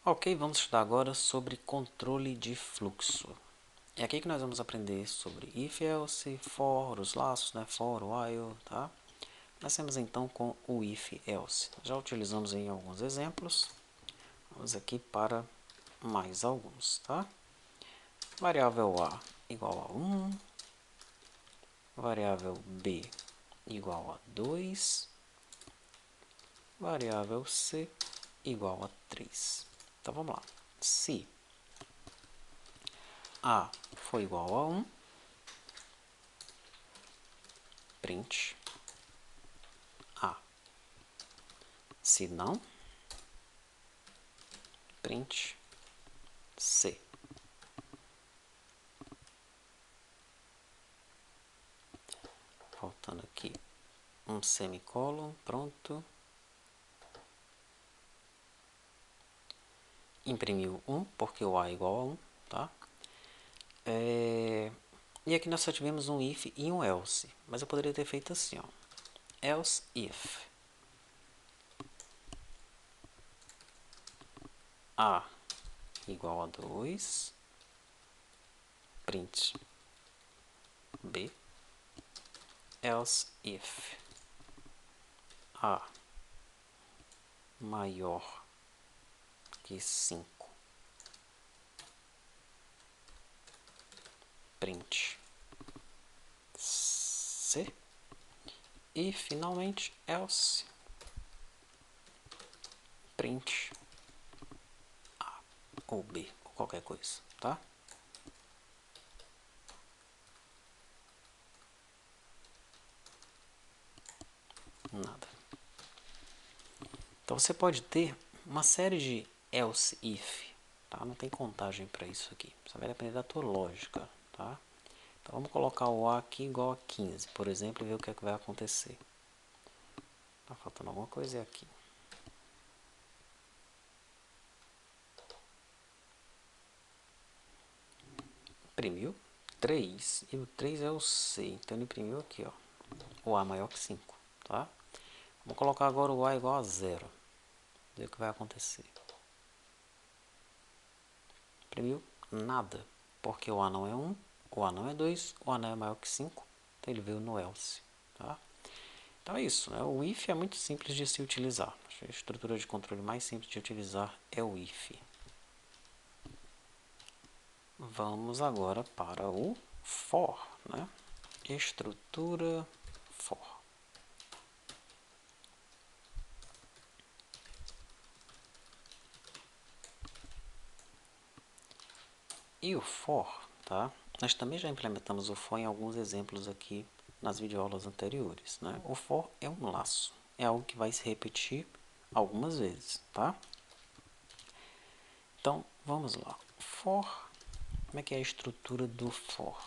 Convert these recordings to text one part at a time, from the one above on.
Ok, vamos estudar agora sobre controle de fluxo. É aqui que nós vamos aprender sobre if, else, for, os laços, né? For, while, tá? Nós temos então com o if, else. Já utilizamos em alguns exemplos. Vamos aqui para mais alguns, tá? Variável A igual a 1. Variável B igual a 2. Variável C igual a 3. Então vamos lá. Se A for igual a 1, print A. Se não, print C. Faltando aqui um semicolon, pronto. Imprimiu 1, porque o A é igual a 1, tá? E aqui nós só tivemos um if e um else, mas eu poderia ter feito assim, ó. Else if A igual a 2, print B. Else if A maior que 5, print C. E finalmente else print A ou B ou qualquer coisa, tá? Nada. Então você pode ter uma série de else if, tá? Não tem contagem para isso aqui. Só vai depender da tua lógica, tá? Então vamos colocar o A aqui igual a 15, por exemplo, e ver o que é que vai acontecer. Tá faltando alguma coisa aqui. Imprimiu 3 e o 3 é o C, então ele imprimiu aqui, ó. O A maior que 5, tá? Vamos colocar agora o A igual a 0. Ver o que vai acontecer. Imprimiu nada, porque o A não é 1, o A não é 2, o A não é maior que 5, então ele veio no else, tá? Então é isso, né? O if é muito simples de se utilizar. A estrutura de controle mais simples de utilizar é o if. Vamos agora para o for, né? Estrutura for. E o for, tá? Nós também já implementamos o for em alguns exemplos aqui nas videoaulas anteriores, né? O for é um laço, é algo que vai se repetir algumas vezes, tá? Então, vamos lá. For, como é que é a estrutura do for?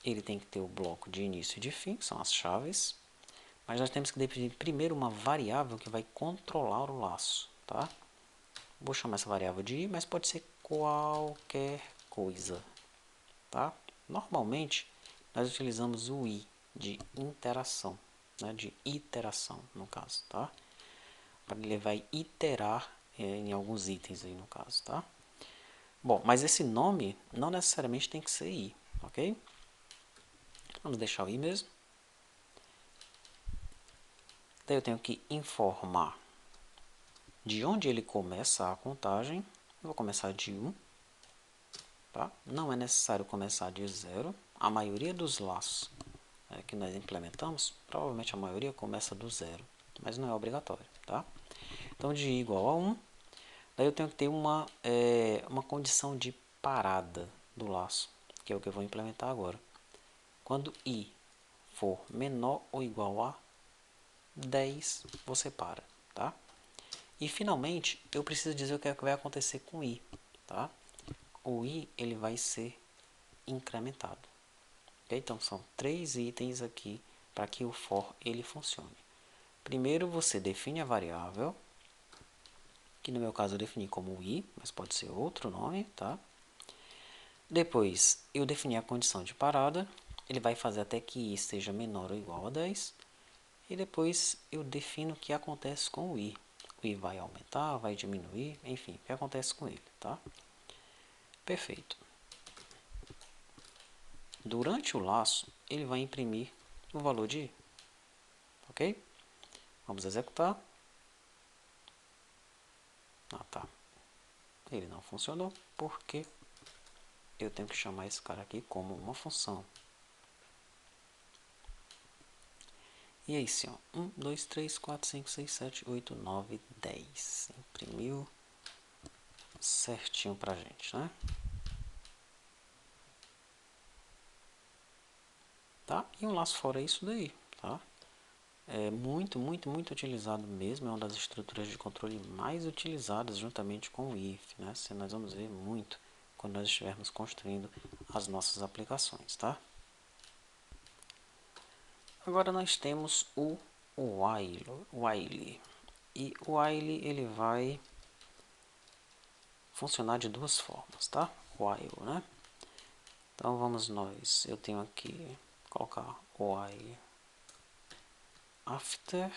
Ele tem que ter o bloco de início e de fim, que são as chaves, mas nós temos que definir primeiro uma variável que vai controlar o laço, tá? Vou chamar essa variável de i, mas pode ser qualquer coisa, tá? Normalmente, nós utilizamos o i de interação, né? De iteração, no caso, tá? Ele vai iterar em alguns itens aí, no caso, tá? Bom, mas esse nome não necessariamente tem que ser i, ok? Vamos deixar o i mesmo. Daí eu tenho que informar de onde ele começa a contagem. Eu vou começar de 1, tá? Não é necessário começar de 0. A maioria dos laços que nós implementamos, provavelmente a maioria começa do 0, mas não é obrigatório, tá? Então de i igual a 1, daí eu tenho que ter uma condição de parada do laço, que é o que eu vou implementar agora. Quando i for menor ou igual a 10, você para, tá? E finalmente, eu preciso dizer o que é que vai acontecer com i, tá? O i ele vai ser incrementado. Okay? Então são 3 itens aqui para que o for ele funcione. Primeiro você define a variável, que no meu caso eu defini como i, mas pode ser outro nome, tá? Depois eu defini a condição de parada, ele vai fazer até que i seja menor ou igual a 10. E depois eu defino o que acontece com o i. o i vai aumentar, vai diminuir, enfim, o que acontece com ele, tá? Perfeito. Durante o laço, ele vai imprimir o valor de i, ok? Vamos executar. Ah, tá. Ele não funcionou porque eu tenho que chamar esse cara aqui como uma função. E aí sim, ó, 1, 2, 3, 4, 5, 6, 7, 8, 9, 10. Imprimiu certinho pra gente, né? Tá? E um laço fora é isso daí, tá? É muito utilizado mesmo, é uma das estruturas de controle mais utilizadas juntamente com o if, né? Nós vamos ver muito quando nós estivermos construindo as nossas aplicações, tá? Agora nós temos o while. E o while ele vai funcionar de duas formas, tá? While, né? Então vamos nós, eu tenho aqui, colocar while after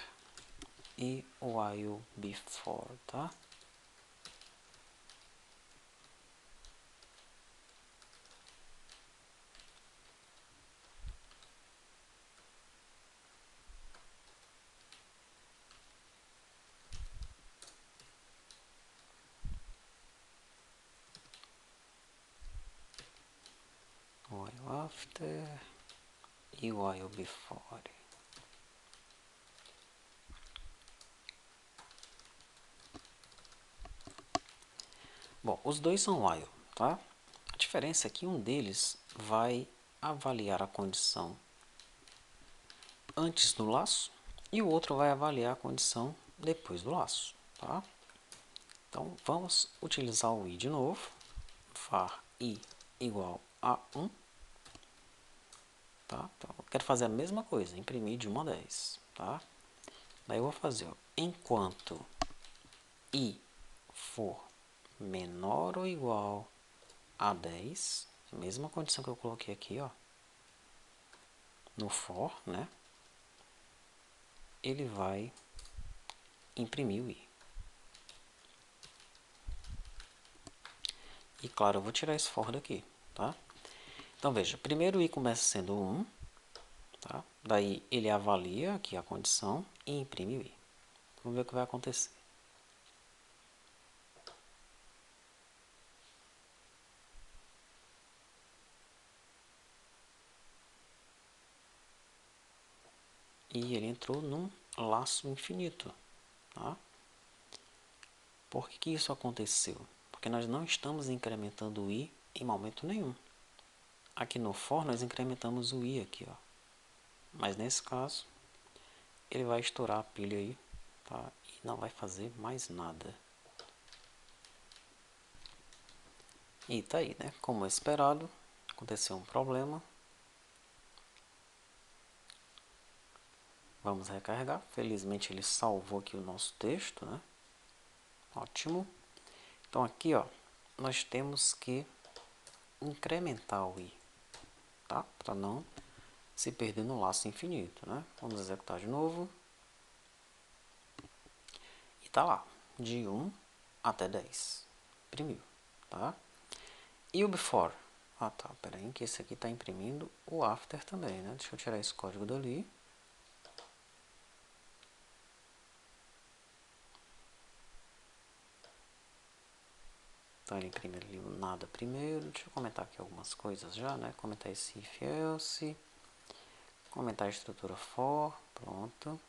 e while before, tá? While after e while before. Bom, os dois são while, tá? A diferença é que um deles vai avaliar a condição antes do laço e o outro vai avaliar a condição depois do laço, tá? Então vamos utilizar o i de novo, var i igual a 1, tá? Então eu quero fazer a mesma coisa, imprimir de 1 a 10, tá? Daí eu vou fazer, ó, enquanto i for menor ou igual a 10, mesma condição que eu coloquei aqui, ó, no for, né? Ele vai imprimir o i. E claro, eu vou tirar esse for daqui, tá? Então veja, primeiro o i começa sendo 1, tá? Daí ele avalia aqui a condição e imprime o i. Vamos ver o que vai acontecer. E ele entrou num laço infinito, tá? Por que isso aconteceu? Porque nós não estamos incrementando o i em momento nenhum. Aqui no for nós incrementamos o i aqui, ó. Mas nesse caso, ele vai estourar a pilha aí, tá? E não vai fazer mais nada. E tá aí, né? Como esperado, aconteceu um problema. Vamos recarregar. Felizmente ele salvou aqui o nosso texto, né? Ótimo. Então aqui, ó, nós temos que incrementar o i, tá? Para não se perder no laço infinito, né? Vamos executar de novo. E tá lá, de 1 até 10. Imprimiu, tá? E o before? Ah, tá, peraí, que esse aqui está imprimindo o after também, né? Deixa eu tirar esse código dali. Então ele imprime ali o nada primeiro. Deixa eu comentar aqui algumas coisas já, né? Comentar esse if else. Comentar a estrutura for. Pronto.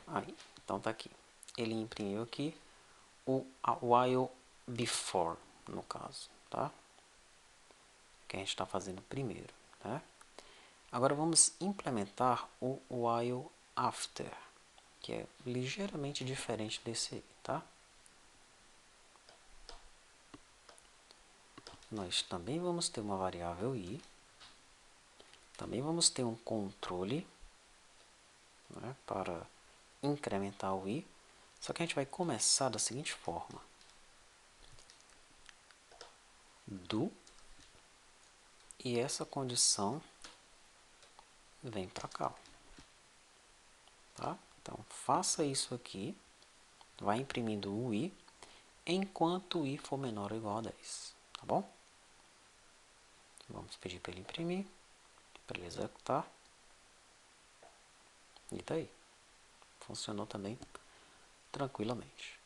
Aí, então tá aqui. Ele imprimiu aqui o while before, no caso, tá? Que a gente está fazendo primeiro, né? Agora vamos implementar o while after, que é ligeiramente diferente desse aí, tá? Nós também vamos ter uma variável i, também vamos ter um controle, né, para incrementar o i, só que a gente vai começar da seguinte forma: do, e essa condição vem para cá. tá? Então, faça isso aqui, vai imprimindo o i, enquanto o i for menor ou igual a 10, tá bom? Vamos pedir para ele imprimir, para ele executar. E tá aí. Funcionou também tranquilamente,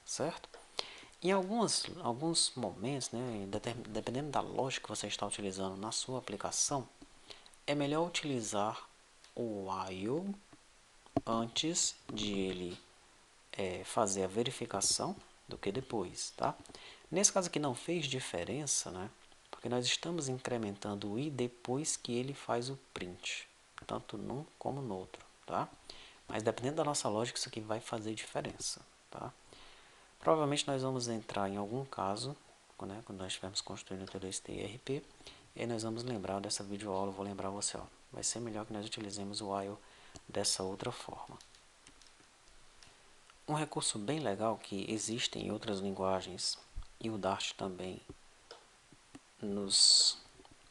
certo? Em alguns momentos, né, dependendo da lógica que você está utilizando na sua aplicação, é melhor utilizar o while antes de ele fazer a verificação do que depois, tá? Nesse caso aqui não fez diferença, né? Porque nós estamos incrementando o i depois que ele faz o print, tanto num como no outro, tá? Mas dependendo da nossa lógica, isso aqui vai fazer diferença, tá? Provavelmente nós vamos entrar em algum caso, né, quando nós estivermos construindo todo esse TRP, e aí nós vamos lembrar dessa videoaula, eu vou lembrar você, ó, vai ser melhor que nós utilizemos o while dessa outra forma. Um recurso bem legal que existe em outras linguagens, e o Dart também nos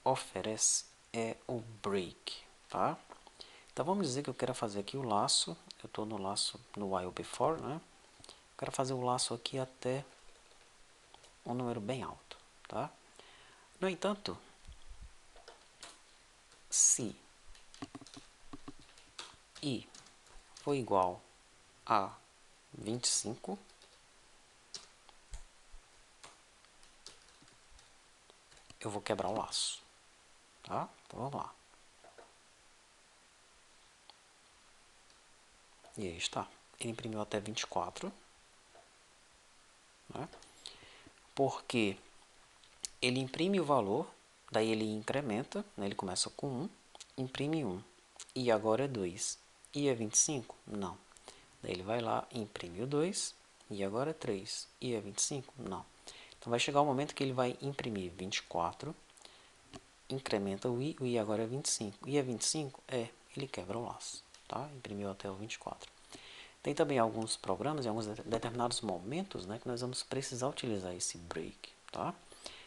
oferece, é o break, tá? Então vamos dizer que eu quero fazer aqui o laço, eu estou no laço no while before, né? Quero fazer o laço aqui até um número bem alto, tá? No entanto, se i for igual a 25, eu vou quebrar o laço, tá? Então vamos lá. E aí está. Ele imprimiu até 24, né? Porque ele imprime o valor, daí ele incrementa, né? Ele começa com 1, imprime 1, e agora é 2. E é 25? Não. Daí ele vai lá, imprime o 2, e agora é 3. E é 25? Não. Então vai chegar o momento que ele vai imprimir 24, incrementa o i agora é 25. E é 25? É, ele quebra o laço, tá? Imprimiu até o 24. Tem também alguns programas, em alguns determinados momentos, né, que nós vamos precisar utilizar esse break, tá?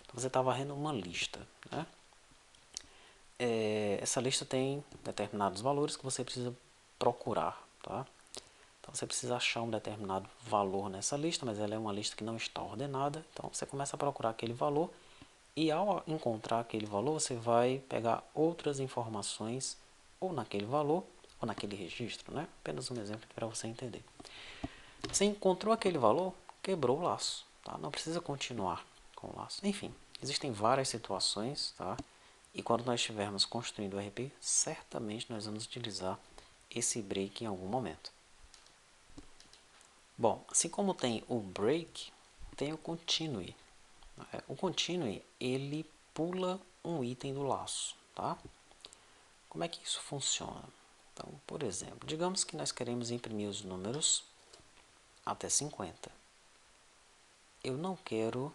Então você está varrendo uma lista, né? Essa lista tem determinados valores que você precisa procurar, tá? Então você precisa achar um determinado valor nessa lista, mas ela é uma lista que não está ordenada, então você começa a procurar aquele valor e ao encontrar aquele valor você vai pegar outras informações ou naquele valor ou naquele registro, né? Apenas um exemplo para você entender. Você encontrou aquele valor, quebrou o laço, tá? Não precisa continuar com o laço. Enfim, existem várias situações, tá? E quando nós estivermos construindo o RP, certamente nós vamos utilizar esse break em algum momento. Bom, assim como tem o break, tem o continue. O continue, ele pula um item do laço, tá? Como é que isso funciona? Então, por exemplo, digamos que nós queremos imprimir os números até 50. Eu não quero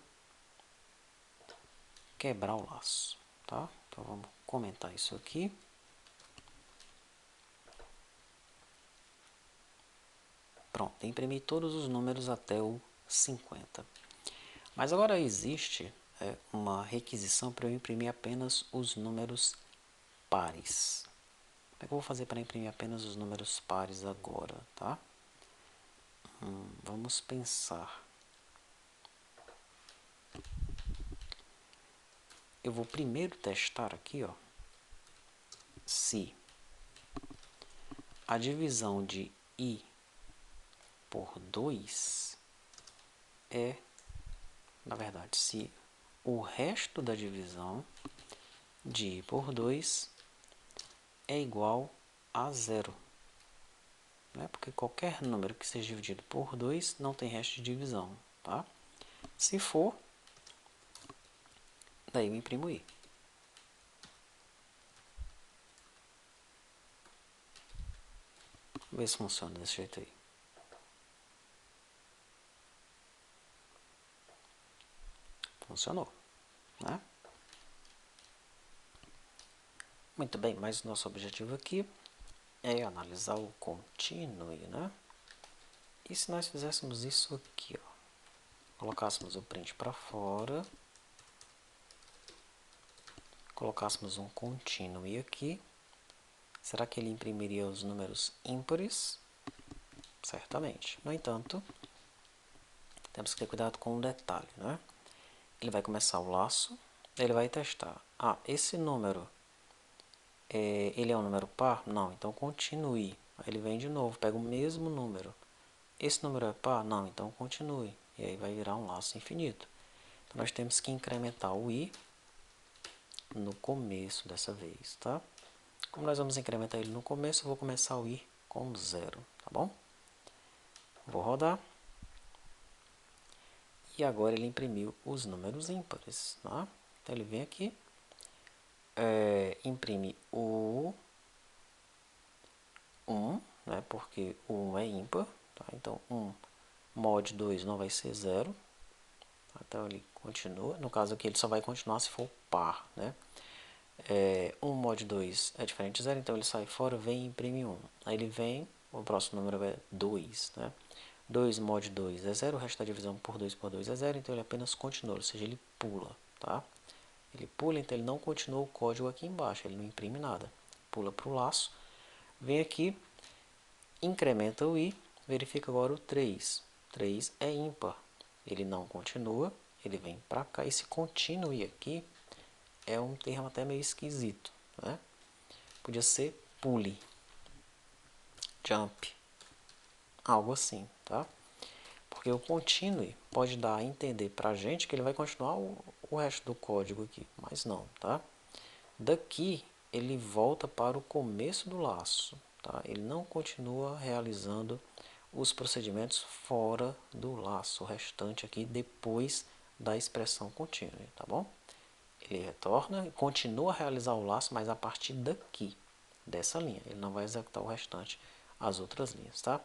quebrar o laço, tá? Então vamos comentar isso aqui. Pronto, imprimi todos os números até o 50. Mas agora existe uma requisição para eu imprimir apenas os números pares. Como é que eu vou fazer para imprimir apenas os números pares agora, tá? Vamos pensar. Eu vou primeiro testar aqui, ó, se a divisão de i por 2 é, na verdade, se o resto da divisão de i por 2 é igual a 0. Né? Porque qualquer número que seja dividido por 2 não tem resto de divisão. Tá? Se for, daí eu imprimo i. Vamos ver se funciona desse jeito aí. Funcionou. Né? Muito bem, mas o nosso objetivo aqui é analisar o continue, né? E se nós fizéssemos isso aqui, ó, colocássemos o print para fora, colocássemos um continue aqui, Será que ele imprimiria os números ímpares? Certamente. No entanto, temos que ter cuidado com um detalhe, né? Ele vai começar o laço, ele vai testar. Ah, esse número, ele é um número par? Não, então continue. Aí ele vem de novo, pega o mesmo número. Esse número é par? Não, então continue. E aí vai virar um laço infinito. Então nós temos que incrementar o i no começo dessa vez, tá? Como nós vamos incrementar ele no começo, eu vou começar o i com 0, tá bom? Vou rodar. E agora ele imprimiu os números ímpares, tá? Então ele vem aqui, imprime o 1, né? Porque o 1 é ímpar, tá? Então 1 mod 2 não vai ser 0. Então ele continua, no caso aqui ele só vai continuar se for par, né? 1 mod 2 é diferente de 0, então ele sai fora, vem e imprime 1. Aí ele vem, o próximo número é 2, né? 2 mod 2 é 0, o resto da divisão por 2 é 0, então ele apenas continua, ou seja, ele pula, tá? Ele pula, então ele não continua o código aqui embaixo, ele não imprime nada. Pula para o laço, vem aqui, incrementa o i, verifica agora o 3. 3 é ímpar, ele não continua, ele vem para cá. Esse continue aqui é um termo até meio esquisito, né? Podia ser pule, jump, algo assim, tá? Porque o continue pode dar a entender para a gente que ele vai continuar o resto do código aqui, mas não, tá? Daqui ele volta para o começo do laço, tá? Ele não continua realizando os procedimentos fora do laço, o restante aqui depois da expressão continue, tá bom? Ele retorna e continua a realizar o laço, mas a partir daqui, dessa linha. Ele não vai executar o restante, as outras linhas, tá?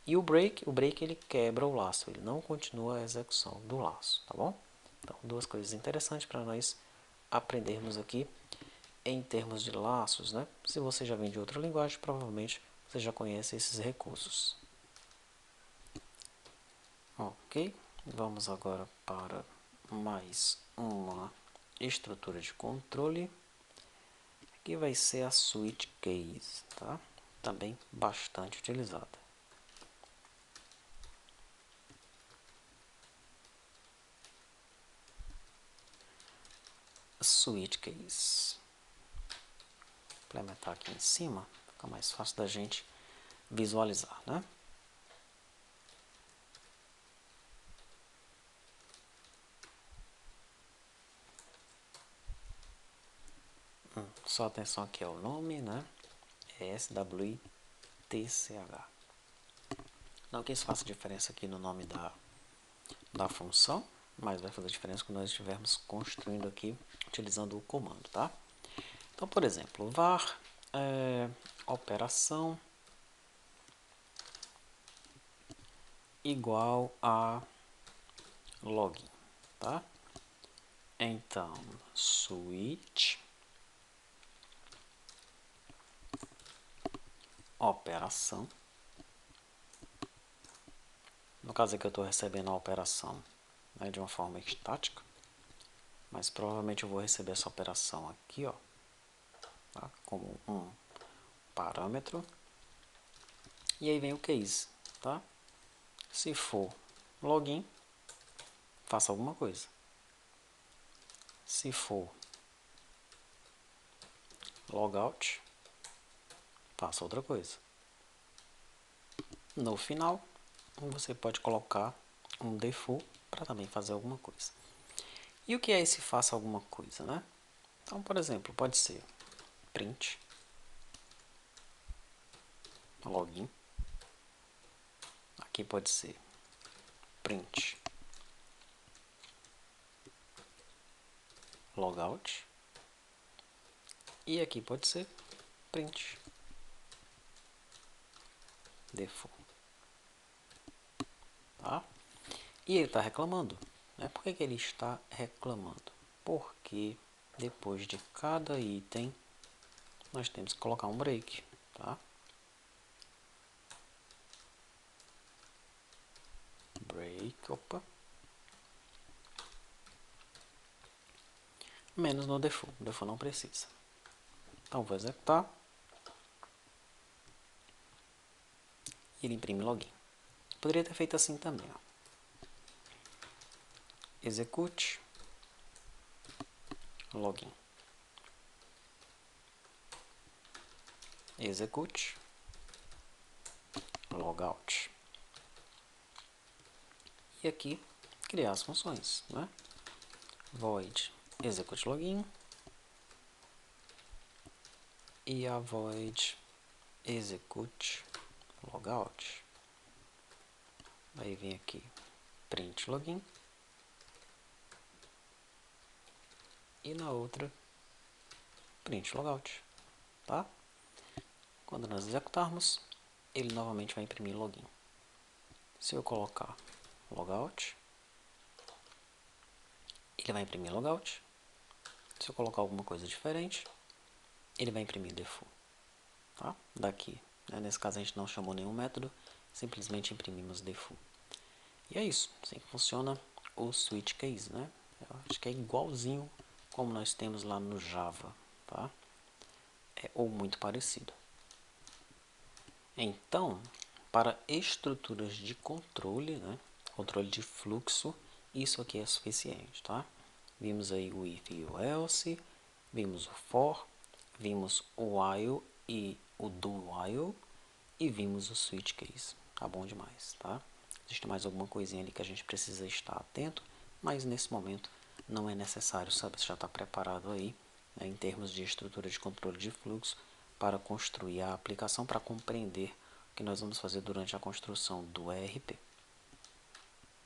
E o break ele quebra o laço, ele não continua a execução do laço, tá bom? Então, duas coisas interessantes para nós aprendermos aqui em termos de laços, né? Se você já vem de outra linguagem, provavelmente você já conhece esses recursos. Ok, vamos agora para mais uma estrutura de controle, que vai ser a switch case, tá? Também bastante utilizada. Switch case. Vou implementar aqui em cima, fica mais fácil da gente visualizar, né? Só atenção aqui ao nome, né? É SWITCH. Não que isso faça diferença aqui no nome da função, mas vai fazer diferença quando nós estivermos construindo aqui, utilizando o comando, tá? Então, por exemplo, var operação igual a login, tá? Então, switch operação. No caso aqui eu estou recebendo a operação, né, de uma forma estática, mas provavelmente eu vou receber essa operação aqui, ó, tá, como um parâmetro. E aí vem o case, tá? Se for login, faça alguma coisa. Se for logout, faça outra coisa. No final, você pode colocar um default para também fazer alguma coisa. E o que é esse faça alguma coisa, né? Então, por exemplo, pode ser print login. Aqui pode ser print logout. E aqui pode ser print default. Tá? E ele está reclamando. Né? Por que ele está reclamando? Porque depois de cada item nós temos que colocar um break. Tá? Break, opa. Menos no default. O default não precisa. Então vou executar. e ele imprime login. Poderia ter feito assim também, ó. Execute login. Execute logout. E aqui criar as funções, né? Void execute login e a void execute logout. Aí vem aqui print login e na outra print logout, tá? Quando nós executarmos, ele novamente vai imprimir login. Se eu colocar logout, ele vai imprimir logout. Se eu colocar alguma coisa diferente, ele vai imprimir default, tá? Daqui, né? Nesse caso a gente não chamou nenhum método, simplesmente imprimimos default. E é isso, assim que funciona o switch case, né? Eu acho que é igualzinho como nós temos lá no Java, tá? Ou muito parecido. Então, para estruturas de controle, né? Controle de fluxo, isso aqui é suficiente, tá? Vimos aí o if e o else, vimos o for, vimos o while e o do while e vimos o switch case. Tá bom demais, tá? Existe mais alguma coisinha ali que a gente precisa estar atento, mas nesse momento não é necessário, sabe? Você já está preparado aí, né, em termos de estrutura de controle de fluxo para construir a aplicação, para compreender o que nós vamos fazer durante a construção do ERP.